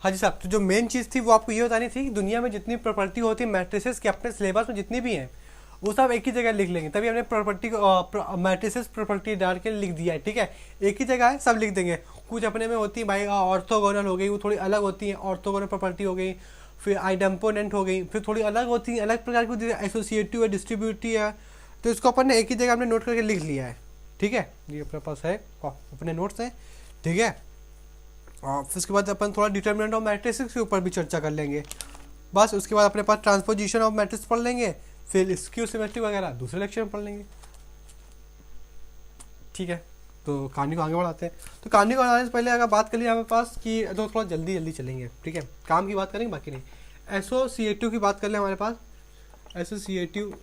हाँ जी साहब, तो जो मेन चीज़ थी वो आपको ये बतानी थी कि दुनिया में जितनी प्रॉपर्टी होती है मैट्रिसेस के, अपने सिलेबस में जितनी भी हैं वो सब एक ही जगह लिख लेंगे। तभी हमने प्रॉपर्टी को मैट्रिसेस प्रॉपर्टी डाल के लिख दिया है, ठीक है। एक ही जगह है, सब लिख देंगे। कुछ अपने में होती है भाई ऑर्थोगोनल हो गई, वो थोड़ी अलग होती है, ऑर्थोगोनल प्रॉपर्टी हो गई, फिर आइडेम्पोनेंट हो गई, फिर थोड़ी अलग होती है, अलग प्रकार की एसोसिएटिव है, डिस्ट्रीब्यूटिव है। तो इसको अपन ने एक ही जगह हमने नोट करके लिख लिया है, ठीक है। ये अपने पास है, अपने नोट्स हैं, ठीक है। और फिर उसके बाद अपन थोड़ा डिटर्मिनेंट ऑफ मैट्रिसेस के ऊपर भी चर्चा कर लेंगे। बस उसके बाद अपने पास ट्रांसपोजिशन ऑफ मैट्रिक्स पढ़ लेंगे, फिर स्क्यू सिमेट्री वगैरह दूसरे लेक्चर में पढ़ लेंगे, ठीक है। तो कहानी को आगे बढ़ाते हैं। तो कहानी को बढ़ाने से पहले अगर बात कर लिया हमारे पास कि तो थोड़ा जल्दी जल्दी चलेंगे, ठीक है। काम की बात करेंगे, बाकी नहीं। एसोसिएटिव की बात कर लें हमारे पास। एसोसिएटिव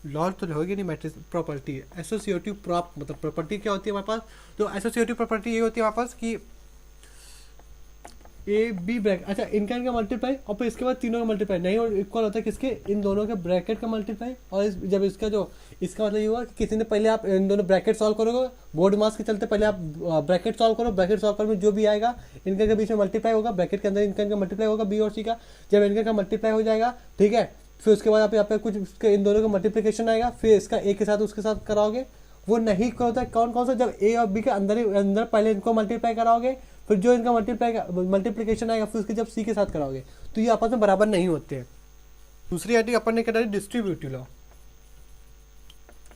लॉ तो होगी नहीं, मैट्रिक्स प्रॉपर्टी है। एसोसिएटिव प्रॉप मतलब प्रॉपर्टी क्या होती है हमारे पास। तो एसोसिएटिव प्रॉपर्टी ये होती है हमारे पास कि ए बी ब्रैकेट, अच्छा इनका मल्टीप्लाई और फिर इसके बाद तीनों का मल्टीप्लाई नहीं और इक्वल होता है किसके, इन दोनों के ब्रैकेट का मल्टीप्लाई। और जब इसका मतलब ये हुआ कि किसी ने पहले आप इन दोनों ब्रैकेट सॉल्व करोगे, बोर्ड मास के चलते पहले आप ब्रैकेट सॉल्व करो, ब्रैकेट सॉल्व करने में जो भी आएगा इनका के बीच में मल्टीप्लाई होगा, ब्रैकेट के अंदर इनका मल्टीप्लाई होगा बी और सी का। जब इनका का मल्टीप्लाई हो जाएगा, ठीक है, फिर उसके बाद आप यहाँ पे कुछ इन दोनों का मल्टीप्लिकेशन आएगा, फिर इसका ए के साथ उसके साथ कराओगे। वो नहीं होता है कौन कौन सा, जब ए और बी के अंदर पहले इनको मल्टीप्लाई कराओगे, फिर जो इनका मल्टीप्लिकेशन आएगा फिर उसके जब सी के साथ कराओगे, तो ये आपस में बराबर नहीं होते हैं। दूसरी आइडिया अपन ने क्या distributive law,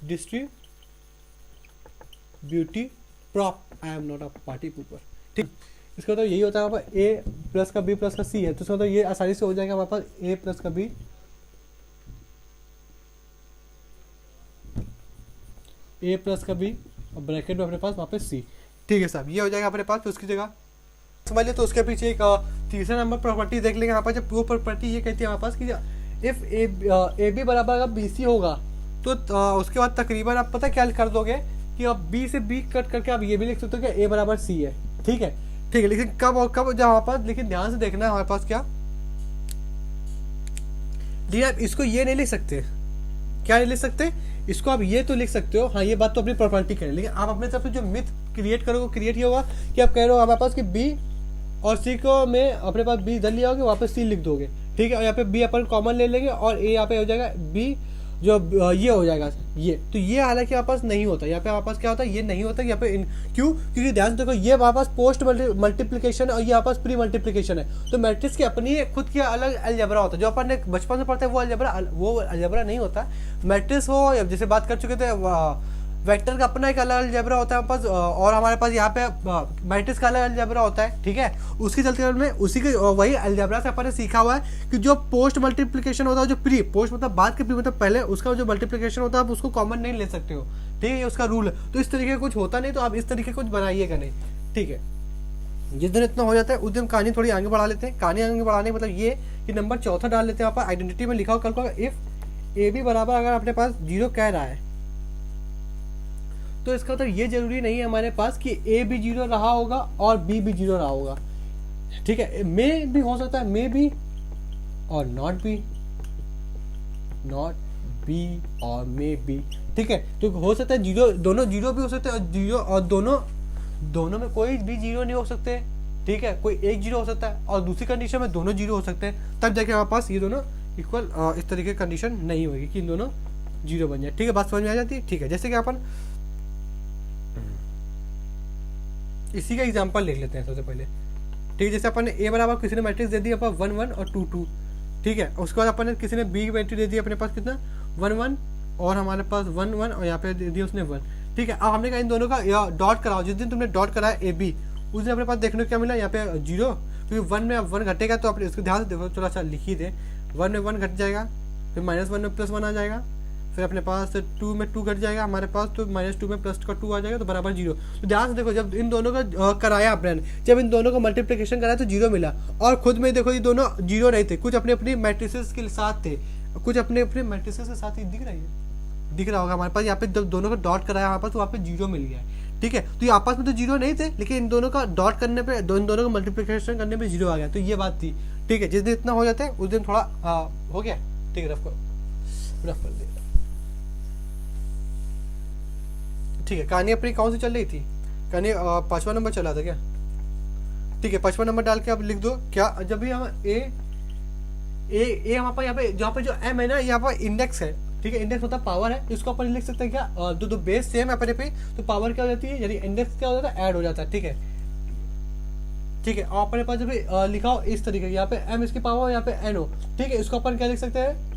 distributive prop, I am not a party pooper, ठीक। इसका मतलब यही होता है हमारे पास ए प्लस का बी प्लस का सी है, तो इसका मतलब ये आसानी से हो जाएगा हमारे पास ए प्लस का बी, ए प्लस का बी और ब्रैकेट में अपने पास वहाँ पे सी, ठीक है साहब। ये हो जाएगा अपने पास। तो उसकी जगह समझ लिया। तो उसके पीछे एक तीसरा नंबर प्रॉपर्टी देख लेंगे यहाँ पर। जब वो प्रॉपर्टी ये कहती है हमारे पास कि इफ ए बी बराबर अगर बी सी होगा तो उसके बाद तकरीबन आप पता क्या कर दोगे कि अब बी से बी कट करके आप ये भी लिख सकते हो कि ए बराबर सी है, ठीक है, ठीक है। लेकिन कब और कब जब हमारे पास, लेकिन ध्यान से देखना है हमारे पास क्या, लेकिन आप इसको ये नहीं लिख सकते, क्या नहीं लिख सकते इसको, आप ये तो लिख सकते हो, हाँ ये बात तो अपनी प्रॉपर्टी करें, लेकिन आप अपने तरफ से जो मिथ क्रिएट करोगे, क्रिएट ये होगा कि आप कह रहे हो हमारे पास कि बी और सी को में अपने पास बी इधर लिया होगा, वहाँ पे सी लिख दोगे, ठीक है। और यहाँ पे बी अपन कॉमन ले लेंगे और ए यहाँ पे हो जाएगा बी, जो ये हो जाएगा ये। तो ये हालांकि हमारे पास नहीं होता, यहाँ पे हमारे पास क्या होता है, ये नहीं होता यहाँ पे क्यों, क्योंकि ध्यान से देखो ये हमारे पास पोस्ट मल्टीप्लिकेशन और ये हमारे पास प्री मल्टीप्लिकेशन है। तो मैट्रिक्स की अपनी खुद की अलग अलजेब्रा होता है, जो अपन ने बचपन से पढ़ते हैं वो अलजेब्रा नहीं होता। मैट्रिक्स हो, जैसे बात कर चुके थे, वेक्टर का अपना एक अलग अलजेब्रा होता है हमारे पास, और हमारे पास यहाँ पे मैट्रिक्स का अलग अलजेब्रा होता है, ठीक है। उसके चलते में उसी के वही अलजेब्रा से अपन ने सीखा हुआ है कि जो पोस्ट मल्टीप्लिकेशन होता है, जो प्री पोस्ट मतलब बाद के प्री मतलब पहले उसका जो मल्टीप्लिकेशन होता है आप उसको कॉमन नहीं ले सकते हो, ठीक है, ये उसका रूल है। तो इस तरीके का कुछ होता नहीं, तो आप इस तरीके कुछ बनाइएगा नहीं, ठीक है। जिस दिन इतना हो जाता है उस दिन कहानी थोड़ी आगे बढ़ा लेते हैं। कहानी आगे बढ़ाने मतलब ये कि नंबर चौथा डाल लेते हैं यहाँ पर। आइडेंटिटी में लिखा हो कल को, इफ ए बी बराबर अगर अपने पास 0 कह रहा है, तो इसका तो ये जरूरी नहीं है हमारे पास कि ए भी 0 रहा होगा और बी भी 0 रहा होगा, ठीक है। मे भी हो सकता है, मे बी और नॉट बी और मे बी, ठीक है। तो हो सकता है 0, दोनों 0 भी हो सकते हैं और 0 और दोनों में कोई भी 0 नहीं हो सकते, ठीक है। कोई एक 0 हो सकता है और दूसरी कंडीशन में दोनों 0 हो सकते हैं, तब जाके हमारे पास ये दोनों इक्वल इस तरीके की कंडीशन नहीं होगी कि इन दोनों 0 बन जाए, ठीक है। बात समझ में आ जाती है, ठीक है। जैसे कि अपन इसी का एग्जांपल लिख लेते हैं सबसे पहले, ठीक है। जैसे अपन ने ए बराबर किसी ने मैट्रिक्स दे दी अपन 1 1 और 2 2, ठीक है। उसके बाद अपन ने किसी ने बी की मैट्रिक्स दे दी अपने पास कितना 1 1 और हमारे पास 1 1 और यहाँ पे दे दिया उसने 1, ठीक है। अब हमने कहा इन दोनों का डॉट कराओ, जिस दिन तुमने डॉट कराया ए बी उस दिन अपने पास देखने को क्या मिला, यहाँ पे 0, क्योंकि 1 में 1 घटेगा तो अपने इसको ध्यान से देखो, थोड़ा सा लिख ही दे। 1 में 1 घट जाएगा, फिर -1 में +1 आ जाएगा, फिर अपने पास 2 में 2 घट जाएगा हमारे पास, तो -2 में +2 का 2 आ जाएगा तो बराबर 0। तो ध्यान से देखो, जब इन दोनों का कराया आपने, जब इन दोनों का मल्टीप्लिकेशन कराया तो 0 मिला, और खुद में देखो ये दोनों 0 नहीं थे, कुछ अपने अपनी मैट्रिसेस के साथ थे, कुछ अपने अपने मैट्रिसेस के साथ ही दिख रहा होगा हमारे पास। यहाँ पे जब दोनों का डॉट कराया हमारे पास तो वहाँ पे 0 मिल गया है, ठीक है। तो ये आपस में तो 0 नहीं थे, लेकिन इन दोनों का डॉट करने पे, इन दोनों का मल्टीप्लिकेशन करने पे 0 आ गया, तो ये बात थी, ठीक है। जिस दिन इतना हो जाता है उस दिन थोड़ा हो गया, ठीक है। रफ कर दे, ठीक है। कहानी अपनी कौन सी चल रही थी, कहानी 5वां नंबर चला था क्या, ठीक है 55 नंबर डाल के आप लिख दो क्या, जब भी हम ए हमारे पास यहाँ पे जहाँ पे जो एम है ना यहाँ पर इंडेक्स है, ठीक है इंडेक्स होता है पावर है, इसको अपन लिख सकते हैं क्या दो बेस सेम है अपने पे, तो पावर क्या हो जाती है यानी इंडेक्स क्या हो जाता है ऐड हो जाता है। ठीक है ठीक है, और अपने पास जब लिखा हो इस तरीके यहाँ पे एम इसकी पावर यहाँ पे एन हो, ठीक है इसको अपन क्या लिख सकते हैं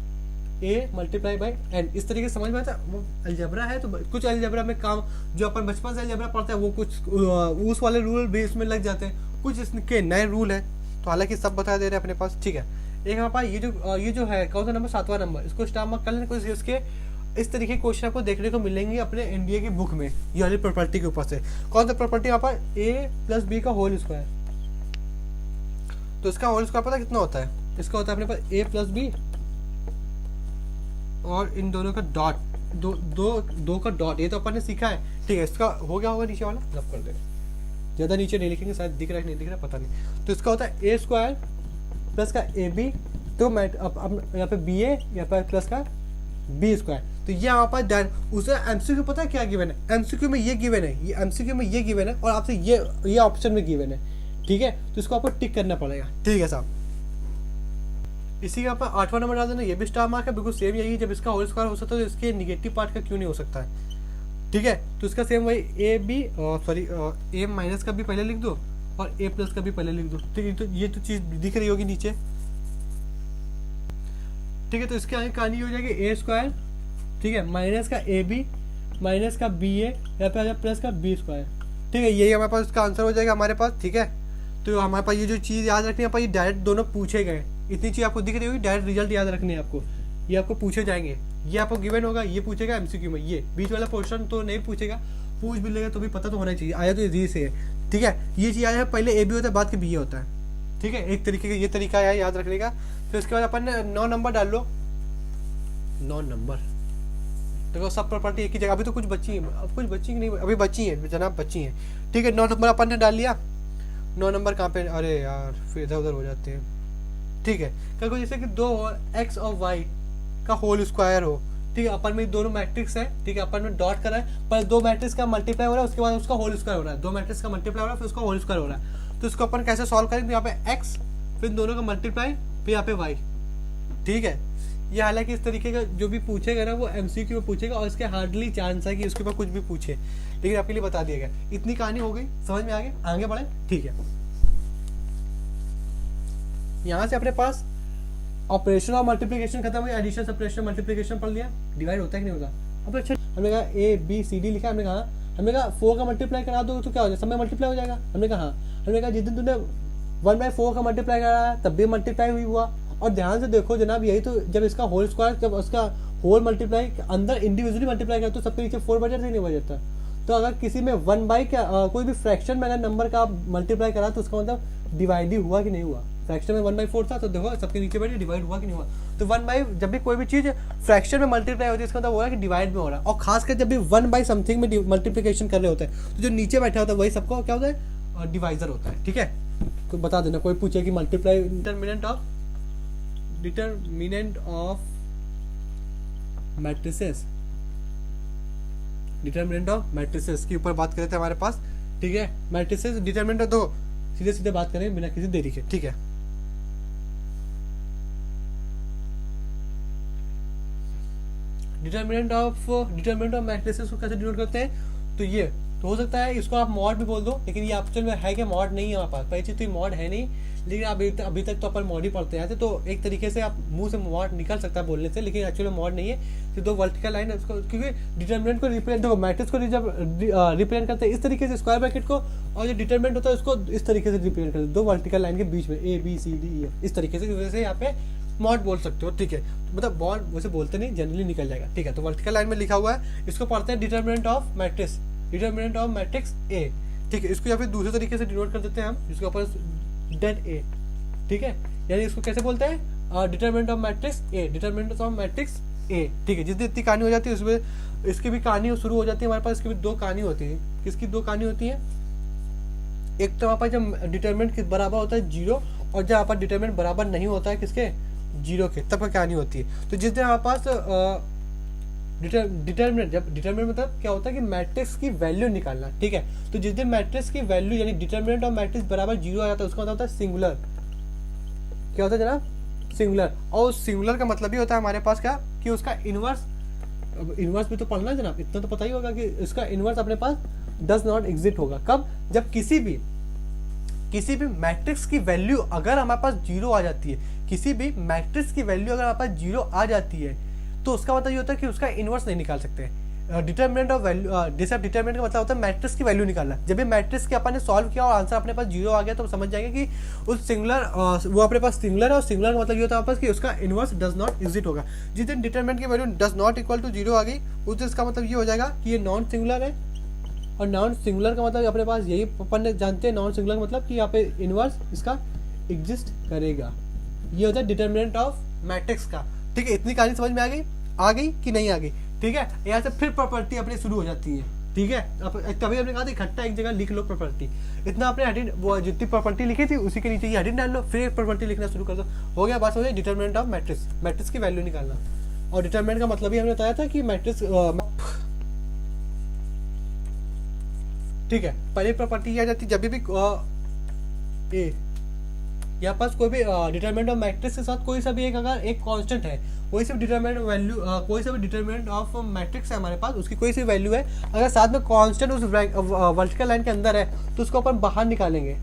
ए मल्टीप्लाई बाई एन, इस तरीके से समझ में आता है। वो अलजेब्रा है तो कुछ अलजेब्रा में काम जो अपन बचपन से अलजेब्रा पढ़ते हैं वो कुछ उस वाले रूल भी इसमें लग जाते हैं, कुछ इसके नए रूल है, तो हालांकि सब बता दे रहे हैं अपने पास। ठीक है एक हमारे पास ये जो है कौन सा नंबर 7वां नंबर, इसको स्टार मार्क कर लेना, कुछ इसके इस तरीके के क्वेश्चन आपको देखने को मिलेंगे अपने एनडीए की बुक में, ये वाली प्रॉपर्टी के ऊपर से। कौन सा प्रॉपर्टी यहाँ पर ए प्लस बी का होल स्क्वायर, तो इसका होल स्क्वायर पता कितना होता है, इसका होता है अपने पास ए प्लस बी और इन दोनों का डॉट दो का डॉट, ये तो अपन ने सीखा है। ठीक है इसका हो गया होगा नीचे वाला रब कर देगा, ज्यादा नीचे नहीं लिखेंगे, शायद दिख रहा है नहीं दिख रहा पता नहीं। तो इसका होता है ए स्क्वायर प्लस का ए बी, तो मैं अब यहाँ पे बी ए यहाँ पे प्लस का बी स्क्वायर, तो ये हमारे पास डायरेक्ट उसे एमसीक्यू पता है क्या गिवन है, एमसीक्यू में ये गिवन है, ये एमसीक्यू में ये गिवन है और आपसे ये ऑप्शन में गिवन है। ठीक है तो इसको आपको टिक करना पड़ेगा। ठीक है साहब इसी का आप 8वां नंबर डाल देना, ये भी स्टार मार्क है बिल्कुल सेम यही है, जब इसका होल स्क्वायर हो सकता है तो इसके निगेटिव पार्ट का क्यों नहीं हो सकता है। ठीक है तो इसका सेम वही A B sorry A minus का भी पहले लिख दो और ए प्लस का भी पहले लिख दो। ठीक है तो ये तो चीज दिख रही होगी नीचे। ठीक है तो इसके आगे कहानी हो जाएगी ए स्क्वायर, ठीक है माइनस का ए बी माइनस का बी ए या फिर प्लस का बी स्क्वायर। ठीक है यही हमारे पास इसका आंसर हो जाएगा हमारे पास। ठीक है तो हमारे पास ये जो चीज़ याद रखनी है, ये डायरेक्ट दोनों पूछे गए, इतनी चीज़ आपको दिख रही होगी, डायरेक्ट रिजल्ट याद रखने हैं आपको, ये आपको पूछे जाएंगे, ये आपको गिवन होगा, ये पूछेगा एमसीक्यू में, ये बीच वाला पोर्शन तो नहीं पूछेगा, पूछ भी लेगा तो भी पता तो होना चाहिए, आया तो ये से है। ठीक है ये चीज़ आया है पहले ए बी होता है बाद के बी ए होता है। ठीक है एक तरीके का ये तरीका है याद रखने का। फिर उसके बाद अपन 9 नंबर डाल लो, 9 नंबर देखो सब प्रॉपर्टी एक ही जगह, अभी तो कुछ बची है, अब कुछ बची नहीं, अभी बची है जनाब बची है। ठीक है 9 नंबर अपन ने डाल लिया, 9 नंबर कहाँ पे, अरे यार फिर इधर उधर हो जाते हैं। ठीक है क्या कोई जैसे कि 2 एक्स और वाई का होल स्क्वायर हो, ठीक है अपन में दोनों मैट्रिक्स है, ठीक है अपन में डॉट करा है पर 2 मैट्रिक्स का मल्टीप्लाई हो रहा है उसके बाद उसका होल स्क्वायर हो रहा है, 2 मैट्रिक्स का मल्टीप्लाई हो रहा है फिर उसका होल स्क्वायर हो रहा है, तो इसको अपन कैसे सॉल्व करेंगे, यहाँ पे एक्स फिर दोनों का मल्टीप्लाई फिर यहाँ पे वाई। ठीक है ये हालांकि इस तरीके का जो भी पूछेगा ना वो एमसीक्यू में पूछेगा और इसके हार्डली चांस है कि उसके ऊपर कुछ भी पूछे, लेकिन आपके लिए बता दिया गया। इतनी कहानी हो गई, समझ में आगे बढ़े। ठीक है यहाँ से अपने पास ऑपरेशन और मल्टीप्लिकेशन खत्म हो गया, एडिशन सब्ट्रैक्शन मल्टीप्लिकेशन पढ़ लिया, डिवाइड होता है कि नहीं होता। अब अच्छा हमने कहा ए बी सी डी लिखा, हमने कहा 4 का मल्टीप्लाई करा दो तो क्या हो जाएगा, सब में मल्टीप्लाई हो जाएगा। हमने कहा जिस दिन तुमने 1/4 का मल्टीप्लाई करा तब भी मल्टीप्लाई हुई हुआ। और ध्यान से देखो जनाब यही तो जब इसका होल स्क्वायर जब उसका होल मल्टीप्लाई अंदर इंडिविजुअली मल्टीप्लाई करते तो सबके नीचे 4 बच जाता है नहीं बच जाता। तो अगर किसी में 1 कोई भी फ्रैक्शन में अगर नंबर का मल्टीप्लाई करा तो उसका मतलब डिवाइड ही हुआ कि नहीं हुआ। फ्रैक्शन में 1/4 था तो देखो सबके नीचे बैठे डिवाइड हुआ कि नहीं हुआ। तो जब भी कोई भी चीज फ्रैक्शन में मल्टीप्लाई होती है इसका मतलब वो है कि डिवाइड में हो रहा है। और खासकर जब भी 1/समथिंग में मल्टीप्लिकेशन कर रहे होते हैं तो जो नीचे बैठा होता है वही सबको क्या होता है डिवाइजर होता है। ठीक है तो बता देना कोई पूछे कि मल्टीप्लाई डिटरमिनेंट ऑफ मैट्रिसेस के ऊपर बात कर रहे थे हमारे पास। ठीक है मैट्रिसेस डिटरमिनेंट दो सीधे बात करें बिना किसी देरी के। ठीक है डिटरमिनेंट ऑफ मैट्रिसेस को कैसे डिनोट करते हैं, तो ये तो हो सकता है इसको आप मॉड भी बोल दो, लेकिन ये एक्चुअल में है कि मॉड नहीं है हमारे पास, पहली चीज तो ये मॉड है नहीं, लेकिन अभी तक तो अपन मॉड ही पढ़ते हैं तो एक तरीके से आप मुंह से मॉड निकल सकता है बोलने से, लेकिन एक्चुअली मॉड नहीं है। तो 2 वर्टिकल लाइन है उसको, क्योंकि डिटरमिनेंट को रिप्रेजेंट देखो मैट्रिक्स को जब रिप्रेजेंट करते हैं इस तरीके से स्क्वायर ब्रैकेट को, और जो डिटरमिनेंट होता है उसको इस तरीके से रिप्रेजेंट करते हैं 2 वर्टिकल लाइन के बीच में A B C D E इस तरीके से, वजह से यहाँ पे मॉड बोल सकते हो। ठीक है मतलब मॉड वैसे बोलते नहीं जनरली निकल जाएगा। ठीक है तो वर्टिकल लाइन में लिखा हुआ है, इसको पढ़ते हैं डिटरमिनेंट ऑफ मैट्रिक्स ए। ठीक है इसको या फिर दूसरे तरीके से डिनोट कर देते हैं हम, जिसके ऊपर डेट ए। ठीक है यानी इसको कैसे बोलते हैं डिटरमिनेंट ऑफ मैट्रिक्स ए। ठीक है जिस दिन इतनी कहानी हो जाती है उसमें इसकी भी कहानी शुरू हो जाती है हमारे पास, इसकी भी 2 कहानी होती है। किसकी 2 कहानी होती है, एक तो हमारे पास जब डिटरमिनेंट किस बराबर होता है 0 और जब हमारे पास डिटरमिनेंट बराबर नहीं होता है किसके 0 के, तब कहानी होती है। तो जिस दिन हमारे पास डिटर्मिनेंट, जब डिटर्मिनेंट मतलब क्या होता है कि मैट्रिक्स की वैल्यू निकालना, ठीक है। तो जिस दिन मैट्रिक्स की वैल्यू यानी डिटर्मिनेंट ऑफ मैट्रिक्स बराबर 0 आ जाता है उसका मतलब होता है सिंगुलर। क्या होता है जनाब? सिंगुलर। और सिंगुलर का मतलब ही होता है हमारे पास क्या कि उसका इनवर्स, इनवर्स भी तो पढ़ना है जनाब, इतना तो पता ही होगा कि इसका इनवर्स अपने पास डज नॉट एग्जिस्ट होगा। कब? जब किसी भी मैट्रिक्स की वैल्यू अगर हमारे पास 0 आ जाती है, किसी भी मैट्रिक्स की वैल्यू अगर हमारे पास 0 आ जाती है तो उसका मतलब ये होता है कि उसका इनवर्स नहीं निकाल सकते। डिटर्मिनेंट ऑफ वैल्यू, जैसे डिटर्मिनेंट का मतलब होता है मैट्रिक्स की वैल्यू निकालना। जब भी मैट्रिक्स के अपन ने सॉल्व किया और आंसर अपने पास 0 आ गया तो समझ जाएंगे कि उस सिंगुलर वो अपने पास सिंगुलर है, और सिंगुलर का मतलब ये होता है आपस कि उसका इनवर्स डज नॉट एग्जिस्ट होगा। जिस दिन डिटर्मिनेंट की value does not equal to 0 आ गई उस दिन इसका मतलब ये हो जाएगा कि ये नॉन सिंगुलर है। और नॉन सिंगुलर का मतलब अपने पास यही अपन ने जानते हैं, नॉन सिंगुलर का मतलब कि यहाँ पे इनवर्स इसका एग्जिस्ट करेगा। ये होता है डिटर्मिनेंट ऑफ मैट्रिक्स का, ठीक है। इतनी कहानी समझ में आ गई कि नहीं आ गई, ठीक है। यहाँ से फिर प्रॉपर्टी अपनी शुरू हो जाती है, ठीक है। कभी हमने कहा था इकट्ठा एक जगह लिख लो प्रॉपर्टी, इतना आपने हेडिंग वो जितनी प्रॉपर्टी लिखी थी उसी के नीचे ये हेडिंग डाल लो, फिर एक प्रॉपर्टी लिखना शुरू कर दो, हो गया। बात हो गई डिटर्मिनेंट ऑफ मैट्रिक्स, मैट्रिक्स की वैल्यू निकालना। और डिटर्मिनेंट का मतलब ही हमने बताया था कि मैट्रिक्स, ठीक है। पहली प्रॉपर्टी आ जाती जब भी ए यहाँ पास कोई भी डिटरमिनेंट ऑफ मैट्रिक्स के साथ कोई सा भी एक अगर एक कांस्टेंट है, कोई सा भी डिटरमिनेंट वैल्यू, कोई सा भी डिटरमिनेंट ऑफ मैट्रिक्स है हमारे पास, उसकी कोई सी वैल्यू है, अगर साथ में कांस्टेंट उस वर्टिकल लाइन के अंदर है तो उसको अपन बाहर निकालेंगे।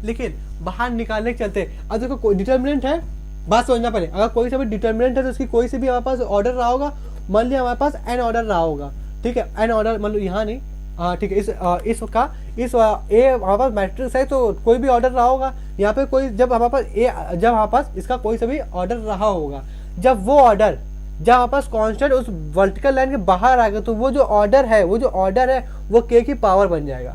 लेकिन बाहर निकालने के चलते अब देखो कोई डिटरमिनेंट है, बात समझना पड़े, अगर कोई सा भी डिटरमिनेंट है तो उसकी कोई से भी हमारे पास ऑर्डर रहा होगा। मान लिया हमारे पास एन ऑर्डर रहा होगा, ठीक है। एन ऑर्डर मतलब यहाँ नहीं, हाँ ठीक है, इस ए हमारे पास मैट्रिक्स है तो कोई भी ऑर्डर रहा होगा यहाँ पे कोई, जब हमारे पास जब हमारे पास इसका कोई सा भी ऑर्डर रहा होगा, जब वो ऑर्डर जब हमारे पास कांस्टेंट उस वर्टिकल लाइन के बाहर आएगा तो वो जो ऑर्डर है वो के की पावर बन जाएगा।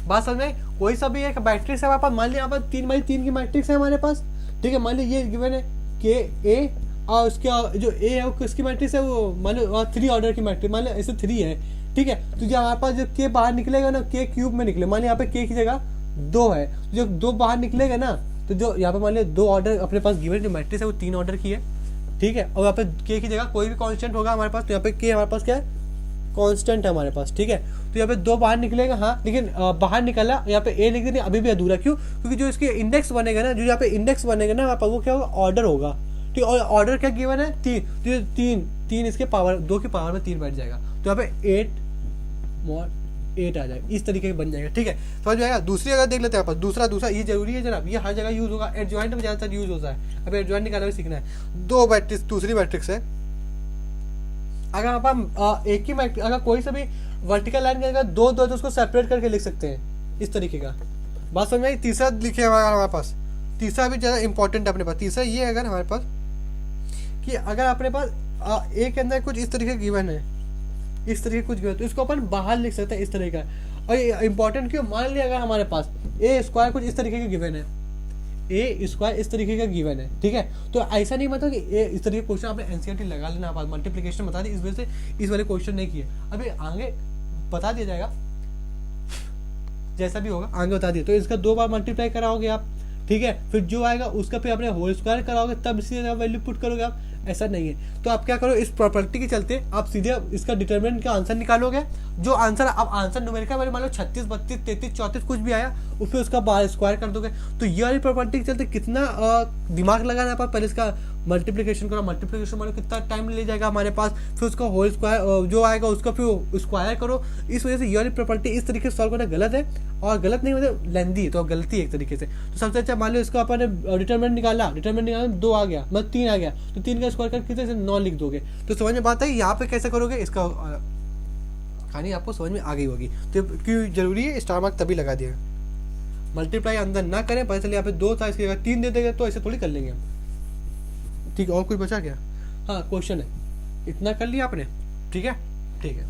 बात समझ में? कोई सा भी एक मैट्रिक्स है हमारे पास, मान लिया यहाँ पर 3x3 की मैट्रिक्स है हमारे पास, ठीक है। मान लिया ये गिवन है के ए और उसका जो ए है वो किसकी मैट्रिक्स है, वो मान लो 3 ऑर्डर की मैट्रिक्स, मान लो ऐसे 3 है, ठीक है। तो जो हमारे पास जो के बाहर निकलेगा ना, के क्यूब में निकले, मान लिया यहाँ पे के की जगह 2 है, जो 2 बाहर निकलेगा ना तो जो यहाँ पे मान लिया 2 ऑर्डर अपने पास गिवन जो मैट्रिक्स है वो 3 ऑर्डर की है, ठीक है। और यहाँ पे के की जगह कोई भी कांस्टेंट होगा हमारे पास, तो यहाँ पे के हमारे पास क्या है, कांस्टेंट है हमारे पास, ठीक है। तो यहाँ पे 2 बाहर निकलेगा, हाँ, लेकिन बाहर निकला यहाँ पे ए लिख देंगे, अभी भी अधूरा, क्यों? क्योंकि जो इसके इंडेक्स बनेगा ना, जो यहाँ पे इंडेक्स बनेगा ना वो क्या होगा, ऑर्डर होगा, ठीक। और ऑर्डर क्या गिवन है, 3, तो 3 इसके पावर 2 की पावर में 3 बैठ जाएगा, तो यहाँ पे 8 आ जाएगा, इस तरीके से बन जाएगा, ठीक है। समझ में आएगा? दूसरी अगर देख लेते हैं दूसरा ये जरूरी है जनाब, ये हर जगह यूज होगा, एडजॉइंट में ज्यादातर यूज होता है। अब एडजॉइंट निकालना भी सीखना है। 2 मैट्रिक्स, दूसरी मैट्रिक्स है, अगर आप एक ही मैट्रिक्स, अगर कोई सा भी वर्टिकल लाइन के अगर 2 तो उसको सेपरेट करके लिख सकते हैं इस तरीके का। बात समझ में आई? तीसरा लिखे हमारे पास, तीसरा भी ज़्यादा इंपॉर्टेंट है अपने पास। तीसरा ये है अगर हमारे पास कि अगर अपने पास ए के अंदर कुछ इस तरीके गिवन है, इस तरीके कुछ गिवन तो इसको अपन बाहर लिख सकते हैं इस तरीके का। और ये इंपॉर्टेंट क्यों? मान लिया अगर हमारे पास ए स्क्वायर कुछ इस तरीके का गिवन है, ए स्क्वायर इस तरीके का गिवन है, ठीक है। तो ऐसा नहीं मतलब कि ए इस तरीके क्वेश्चन आपने एनसीईआरटी लगा लेना, आप मल्टीप्लिकेशन बता दी, इस वजह से इस वाले क्वेश्चन नहीं किए, अभी आगे बता दिया जाएगा, जैसा भी होगा आगे बता दिया। तो इसका 2 बार मल्टीप्लाई कराओगे आप, ठीक है, फिर जो आएगा उसका फिर अपने होल स्क्वायर कराओगे, तब सीधे वैल्यू पुट करोगे आप, ऐसा नहीं है। तो आप क्या करो, इस प्रॉपर्टी के चलते आप सीधे इसका डिटरमिनेंट का आंसर निकालोगे, जो आंसर आप आंसर न्यूमेरिकल वाले मान लो 36, 32, 33, 34 कुछ भी आया उसमें उसका बार स्क्वायर कर दोगे। तो ये वाली प्रॉपर्टी के चलते कितना दिमाग लगाना है, पहले इसका मल्टीप्लिकेशन करो, मल्टीप्लिकेशन मानो कितना टाइम ले जाएगा हमारे पास, फिर उसका होल स्क्वायर जो आएगा उसका फिर स्क्वायर करो। इस वजह से ये वाली प्रॉपर्टी इस तरीके से सॉल्व करना गलत है, और गलत नहीं मतलब लेंदी है, तो गलती है एक तरीके से। तो सबसे अच्छा मान लो इसको अपन ने डिटरमिनेंट निकाला 2 आ गया, मतलब 3 आ गया, तो 3 का स्क्वायर करके कितने से 9 लिख दोगे। तो समझ में बात है यहाँ पे कैसे करोगे, इसका कहानी आपको समझ में आ गई होगी। तो क्यों जरूरी है स्टार मार्क तभी लगा दिया, मल्टीप्लाई अंदर ना करें, पता चले यहाँ पे 2 था इसकी जगह 3 दे देंगे, तो ऐसे थोड़ी कर लेंगे हम, ठीक है। और कुछ बचा क्या? हाँ क्वेश्चन है, इतना कर लिया आपने, ठीक है, ठीक है।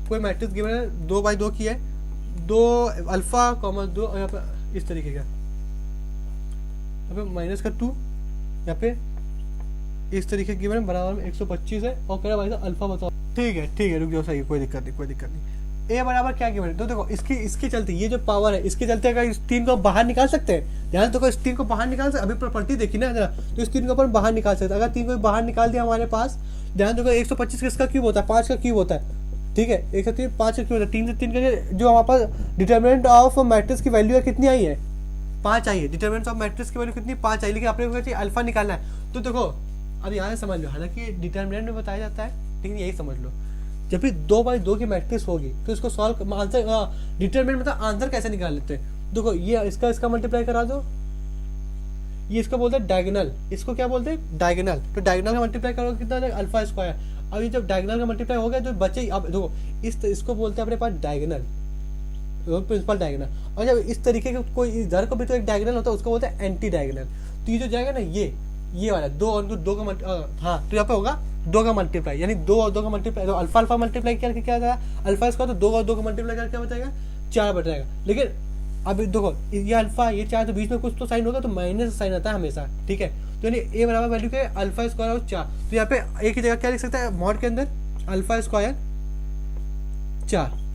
कोई मैट्रिक्स गिवन है 2x2 की है, 2 अल्फा कॉमा 2, और यहाँ पे इस तरीके का, यहाँ पे माइनस का 2, यहाँ पे इस तरीके गिवन है, बराबर में 125 है, और कह रहा भाई साहब अल्फा बताओ, ठीक है, रुक जाओ, सही है, कोई दिक्कत नहीं, ए बराबर क्या गिवन है, तो देखो इसके चलते ये जो पावर है इसके चलते अगर इस 3 को बाहर निकाल सकते हैं, ध्यान देखो इस 3 को बाहर निकाल सकते, अभी प्रॉपर्टी देखी ना जरा, तो इस 3 को अपन बाहर निकाल सकते हैं। अगर 3 को बाहर निकाल दिया हमारे पास, ध्यान देखो 125 किसका क्यूब होता है, 5 का क्यूब होता है, ठीक है, 103 5 का क्यूब होता है, 3 से 3 का जो हमारे पास डिटर्मिनेंट ऑफ मैट्रिक्स की वैल्यू है कितनी आई है, 5 आई है, डिटर्मिनेंट ऑफ मैट्रिक्स की वैल्यू कितनी 5 आई, लेकिन अपने को अल्फा निकालना है। तो देखो अब यहाँ से समझ लो, हालांकि डिटर्मिनेंट में बताया जाता है लेकिन यही समझ लो, जब भी 2/2 की मैट्रिक्स होगी तो इसको सॉल्व आंसर डिटरमिनेंट मतलब आंसर कैसे निकाल लेते हैं। देखो ये इसका मल्टीप्लाई करा दो, ये इसको बोलते हैं डायगोनल, इसको क्या बोलते हैं डायगोनल, तो डायगोनल का मल्टीप्लाई करोगे कितना आ अल्फा स्क्वायर। अब ये जब डायगोनल का मल्टीप्लाई हो गया तो बचे, अब देखो इसको बोलते हैं अपने पास डायगोनल, प्रिंसिपल डायगोनल, और जब इस तरीके के कोई इधर को भी तो एक डायगोनल होता है उसको बोलते हैं एंटी डायगोनल। तो ये जो जाएगा ना ये वाला 2 और 2 का हाँ, तो यहाँ पे होगा 2 का मल्टीप्लाई, यानी 2 और 2 का मल्टीप्लाई, तो अल्फा मल्टीप्लाई करके क्या जाएगा अल्फा इसका, तो 2 और 2 का मल्टीप्लाई करके क्या बचेगा 4 बचेगा। लेकिन अब देखो ये अल्फा ये 4 तो बीच में कुछ तो साइन होगा, तो माइनस साइन आता है हमेशा, ठीक है, तो यानी ए बराबर वैल्यू क्या है अल्फा स्क्वायर और 4, तो यहाँ पे एक ही जगह क्या लिख सकता है मॉड के अंदर अल्फा स्क्वायर 4।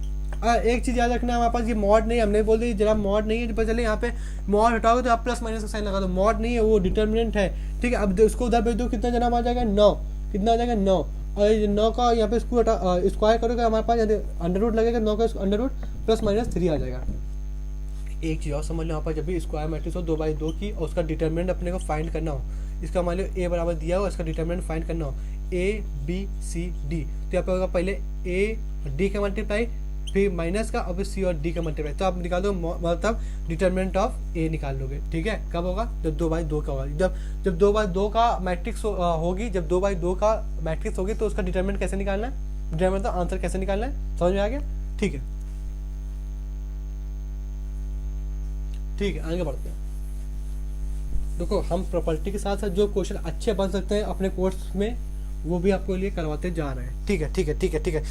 एक चीज याद रखना हमारे पास ये मॉड नहीं, हमने बोल दी जरा मॉड नहीं है, पता चले यहाँ पे मॉड हटाओगे तो आप प्लस माइनस का साइन लगा दो, मॉड नहीं है वो डिटर्मिनेंट है, ठीक है। अब उसको उधर भेज दो, कितना जनाब आ जाएगा 9, कितना आ जाएगा 9, और 9 का यहाँ पे स्क्वायर करोगे हमारे पास अंडर रूट लगेगा, 9 का अंडर रूट प्लस माइनस 3 आ जाएगा। एक चीज़ और समझ लो, यहाँ पर जब भी स्क्वायर मैट्रिक्स हो 2/2 की और उसका डिटर्मिनेंट अपने को फाइंड करना हो, इसका मान लो ए बराबर दिया हो, इसका डिटर्मिनेंट फाइंड करना हो ABCD, तो यहाँ पे होगा पहले A D का मल्टीप्लाई, फिर माइनस का, और फिर C और D का मल्टीप्लाई, तो आप निकाल दो मतलब डिटर्मिनेंट ऑफ A निकाल लोगे, ठीक है। कब होगा जब 2/2 का होगा, जब 2/2 का मैट्रिक्स होगी, जब 2/2 का मैट्रिक्स होगी तो उसका डिटर्मिनेंट कैसे निकालना है, डिटर्मिनेंट मतलब आंसर कैसे निकालना है, समझ में आ गया, ठीक है। ठीक है आगे बढ़ते हैं। देखो हम प्रॉपर्टी के साथ साथ जो क्वेश्चन अच्छे बन सकते हैं अपने कोर्स में वो भी आपको लिए करवाते जा रहे हैं, ठीक है ठीक है ठीक है ठीक है।